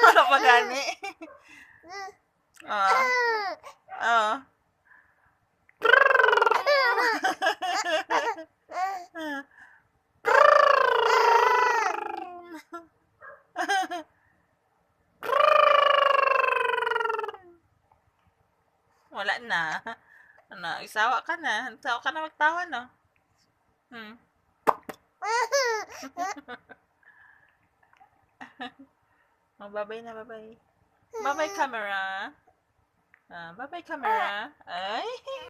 Wala pa gani. Oo. Oo. Wala na. Ano, isawa ka na. Isawa ka na magtawa, no? Hmm. Oh, bye-bye na, bye-bye. Bye-bye, camera. Bye-bye, camera. Ay.